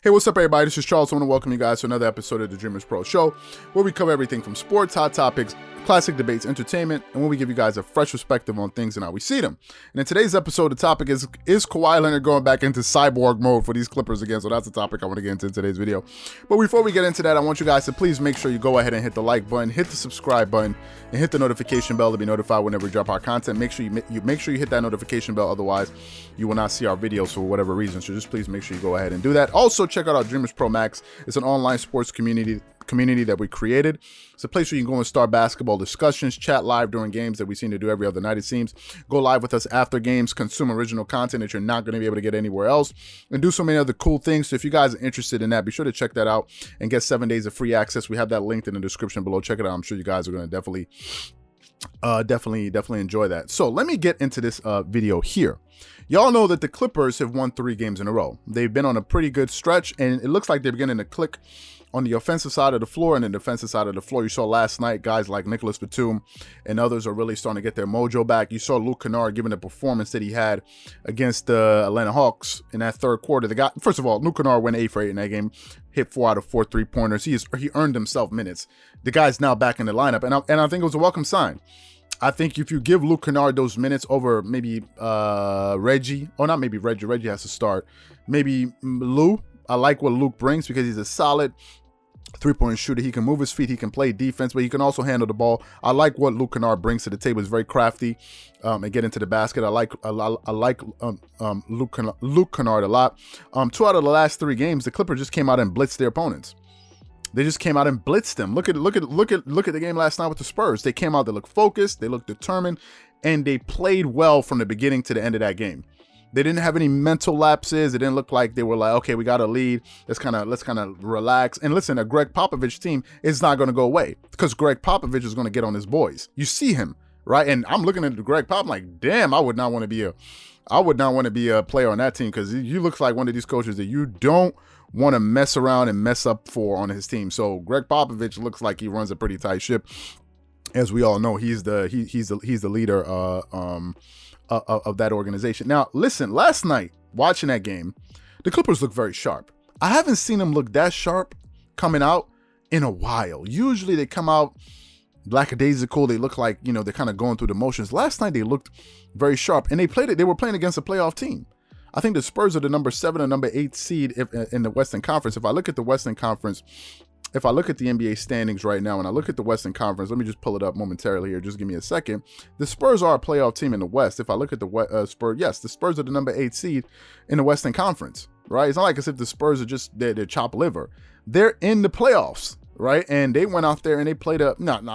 Hey, what's up, everybody? This is Charles. I want to welcome you guys to another episode of the Dreamerspro Show, where we cover everything from sports, hot topics, classic debates, entertainment, and where we give you guys a fresh perspective on things and how we see them. And in today's episode, the topic is Kawhi Leonard going back into cyborg mode for these Clippers again? So that's the topic I want to get into in today's video. But before we get into that, I want you guys to please make sure you go ahead and hit the like button, hit the subscribe button, and hit the notification bell to be notified whenever we drop our content. Make sure you hit that notification bell, otherwise you will not see our videos for whatever reason. So just please make sure you go ahead and do that. Also, check out our Dreamerspro Max. It's an online sports community that we created. It's a place where you can go and start basketball discussions, chat live during games that we seem to do every other night, it seems. Go live with us after games, consume original content that you're not going to be able to get anywhere else, and do so many other cool things. So if you guys are interested in that, be sure to check that out and get 7 days of free access. We have that linked in the description below. Check it out. I'm sure you guys are going to definitely enjoy that. So let me get into this video here. Y'all know that the Clippers have won 3 games in a row. They've been on a pretty good stretch, and it looks like they're beginning to click on the offensive side of the floor and the defensive side of the floor. You saw last night guys like Nicholas Batum and others are really starting to get their mojo back. You saw Luke Kennard giving the performance that he had against the Atlanta Hawks in that third quarter. First of all, Luke Kennard went 8 for 8 in that game, hit 4 out of 4 3-pointers. He earned himself minutes. The guy's now back in the lineup, and I think it was a welcome sign. I think if you give Luke Kennard those minutes over maybe Reggie, or not maybe Reggie has to start, maybe Lou. I like what Luke brings because he's a solid 3-point shooter. He can move his feet, he can play defense, but he can also handle the ball. I like what Luke Kennard brings to the table. He's very crafty and get into the basket. I like Luke Kennard a lot. 2 out of the last 3 games, the Clippers just came out and blitzed their opponents. They just came out and blitzed them. Look at the game last night with the Spurs. They came out, they looked focused, they looked determined, and they played well from the beginning to the end of that game. They didn't have any mental lapses. It didn't look like they were like, okay, we got a lead. Let's kind of relax. And listen, a Gregg Popovich team is not going to go away because Gregg Popovich is going to get on his boys. You see him, right? And I'm looking at the Gregg Pop, I'm like, damn, I would not want to be a player on that team because he looks like one of these coaches that you don't want to mess around and mess up for on his team. So Gregg Popovich looks like he runs a pretty tight ship. As we all know, he's the leader of that organization. Now, listen, last night, watching that game, the Clippers look very sharp. I haven't seen them look that sharp coming out in a while. Usually they come out lackadaisical. They look like, they're kind of going through the motions. Last night they looked very sharp, and they were playing against a playoff team. I think the Spurs are the number 7 or number 8 seed in the Western Conference. If I look at the Western Conference, if I look at the NBA standings right now and I look at the Western Conference, let me just pull it up momentarily here. Just give me a second. The Spurs are a playoff team in the West. If I look at the Spurs, yes, the Spurs are the number 8 seed in the Western Conference, right? It's not like as if the Spurs are just they're chopped liver. They're in the playoffs, right? And they went out there and they played no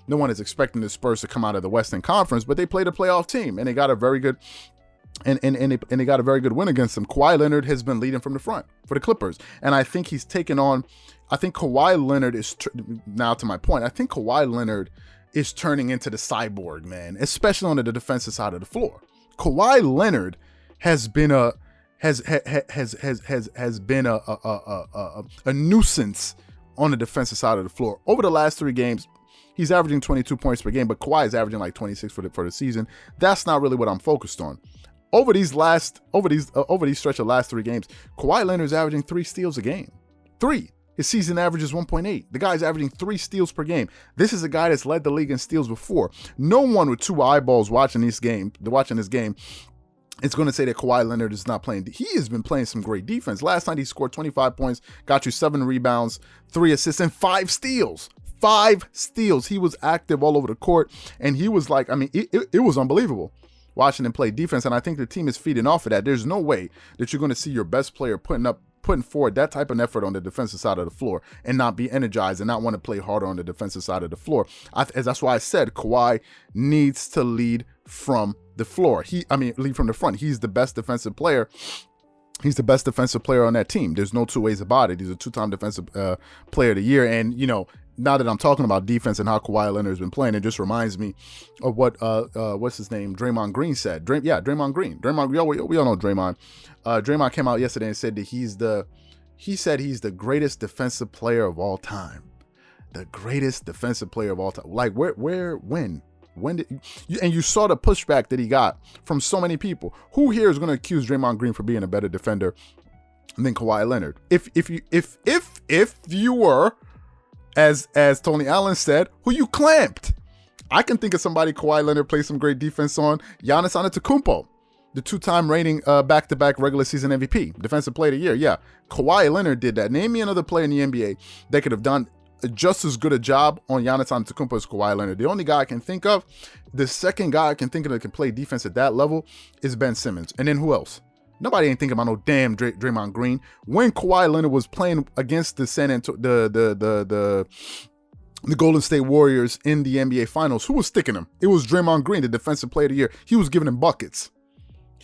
one is expecting the Spurs to come out of the Western Conference, but they played a playoff team and they got a very good and they got a very good win against them. Kawhi Leonard has been leading from the front for the Clippers, and I think he's taken on. I think Kawhi Leonard is now to my point. I think Kawhi Leonard is turning into the cyborg man, especially on the defensive side of the floor. Kawhi Leonard has been a nuisance on the defensive side of the floor over the last 3 games. He's averaging 22 points per game, but Kawhi is averaging like 26 for the season. That's not really what I'm focused on. Over these stretch of last 3 games, Kawhi Leonard is averaging 3 steals a game. 3. His season average is 1.8. The guy's averaging 3 steals per game. This is a guy that's led the league in steals before. No one with 2 eyeballs watching this game is going to say that Kawhi Leonard is not playing. He has been playing some great defense. Last night he scored 25 points, got you 7 rebounds, 3 assists, and 5 steals. 5 steals. He was active all over the court, and he was like, it was unbelievable watching him play defense, and I think the team is feeding off of that. There's no way that you're going to see your best player putting forward that type of effort on the defensive side of the floor and not be energized and not want to play harder on the defensive side of the floor. That's why I said Kawhi needs to lead from the floor. Lead from the front. He's the best defensive player. He's the best defensive player on that team. There's no 2 ways about it. He's a 2-time defensive player of the year. And, now that I'm talking about defense and how Kawhi Leonard has been playing, it just reminds me of what what's his name, Draymond Green said. Draymond Green. We all know Draymond. Draymond came out yesterday and said that he's the greatest defensive player of all time. The greatest defensive player of all time. Like when did you saw the pushback that he got from so many people. Who here is going to accuse Draymond Green for being a better defender and then Kawhi Leonard. If you were, as Tony Allen said, who you clamped, I can think of somebody Kawhi Leonard played some great defense on. Giannis Antetokounmpo, the 2-time reigning back-to-back regular season MVP, defensive player of the year. Yeah, Kawhi Leonard did that. Name me another player in the NBA that could have done just as good a job on Giannis Antetokounmpo as Kawhi Leonard. The only guy I can think of, the second guy I can think of that can play defense at that level is Ben Simmons. And then who else? Nobody ain't thinking about no damn Draymond Green. When Kawhi Leonard was playing against the the Golden State Warriors in the NBA Finals, who was sticking him? It was Draymond Green, the defensive player of the year. He was giving him buckets.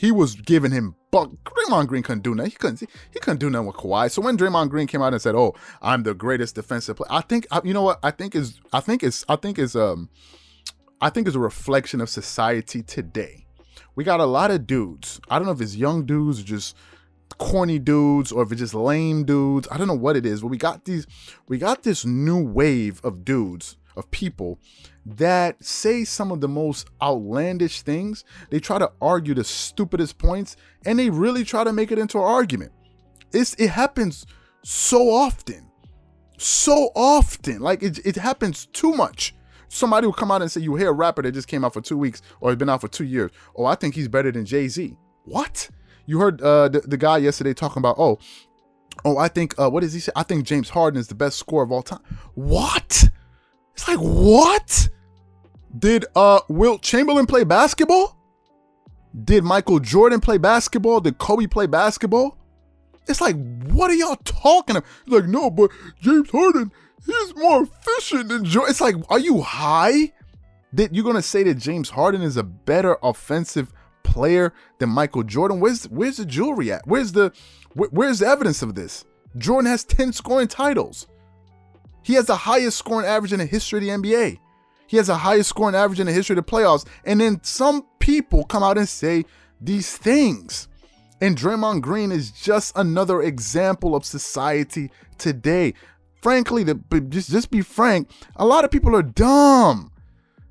Draymond Green couldn't do nothing. He couldn't do nothing with Kawhi. So when Draymond Green came out and said, "Oh, I'm the greatest defensive player," I think you know what? I think is a reflection of society today. We got a lot of dudes. I don't know if it's young dudes or just corny dudes or if it's just lame dudes. I don't know what it is, but we got this new wave of dudes, of people that say some of the most outlandish things. They try to argue the stupidest points, and they really try to make it into an argument. It happens so often. Like it happens too much. Somebody will come out and say, you hear a rapper that just came out for 2 weeks or has been out for 2 years. Oh, I think he's better than Jay-Z. What? You heard the guy yesterday talking about, I think, what does he say? I think James Harden is the best scorer of all time. What? It's like, what? Did Wilt Chamberlain play basketball? Did Michael Jordan play basketball? Did Kobe play basketball? It's like, what are y'all talking about? Like, no, but James Harden, he's more efficient than Jordan. It's like, are you high? That you're gonna say that James Harden is a better offensive player than Michael Jordan? Where's the jewelry at? Where's the evidence of this? Jordan has 10 scoring titles. He has the highest scoring average in the history of the NBA. He has the highest scoring average in the history of the playoffs. And then some people come out and say these things. And Draymond Green is just another example of society today. Frankly, just be frank, a lot of people are dumb.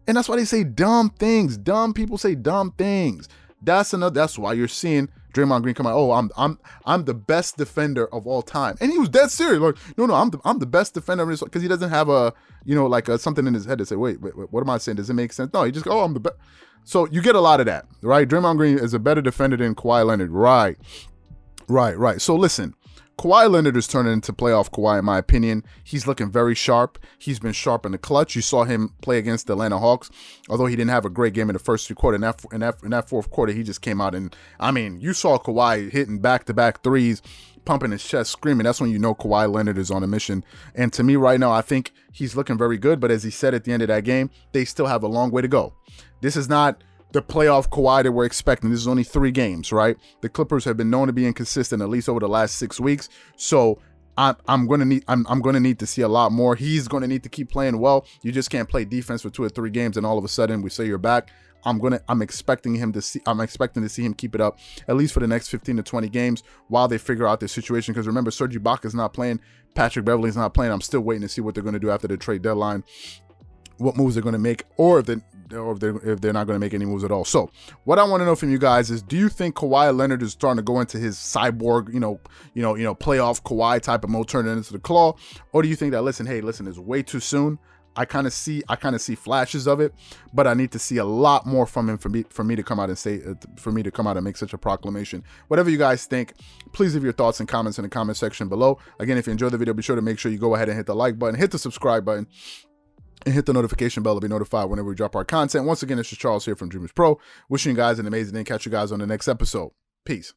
And that's why they say dumb things. Dumb people say dumb things. That's why you're seeing Draymond Green come out. Oh, I'm the best defender of all time, and he was dead serious. Like, no, I'm the best defender of this, because he doesn't have something in his head to say, wait, what am I saying? Does it make sense? No, he just go, I'm the best. So you get a lot of that, right? Draymond Green is a better defender than Kawhi Leonard, right? So listen. Kawhi Leonard is turning into playoff Kawhi, in my opinion. He's looking very sharp. He's been sharp in the clutch. You saw him play against the Atlanta Hawks, although he didn't have a great game in the first 3 quarters. In that fourth quarter, he just came out and, you saw Kawhi hitting back-to-back threes, pumping his chest, screaming. That's when you know Kawhi Leonard is on a mission. And to me right now, I think he's looking very good. But as he said at the end of that game, they still have a long way to go. This is not the playoff Kawhi that we're expecting. This is only 3 games, right? The Clippers have been known to be inconsistent at least over the last 6 weeks. So I'm gonna need to see a lot more. He's gonna need to keep playing well. You just can't play defense for 2 or 3 games and all of a sudden we say you're back. I'm expecting to see him keep it up at least for the next 15 to 20 games while they figure out the situation. Because remember, Serge Ibaka's not playing, Patrick Beverley's not playing. I'm still waiting to see what they're gonna do after the trade deadline, what moves they're gonna make, or if they're not going to make any moves at all. So what I want to know from you guys is, do you think Kawhi Leonard is starting to go into his cyborg, playoff Kawhi type of mode, turning into the claw? Or do you think that, listen, it's way too soon. I kind of see flashes of it, but I need to see a lot more from him for me to come out and make such a proclamation. Whatever you guys think, please leave your thoughts and comments in the comment section below. Again, if you enjoyed the video, be sure to make sure you go ahead and hit the like button, hit the subscribe button, and hit the notification bell to be notified whenever we drop our content. Once again, it's just Charles here from Dreamerspro, wishing you guys an amazing day. Catch you guys on the next episode. Peace.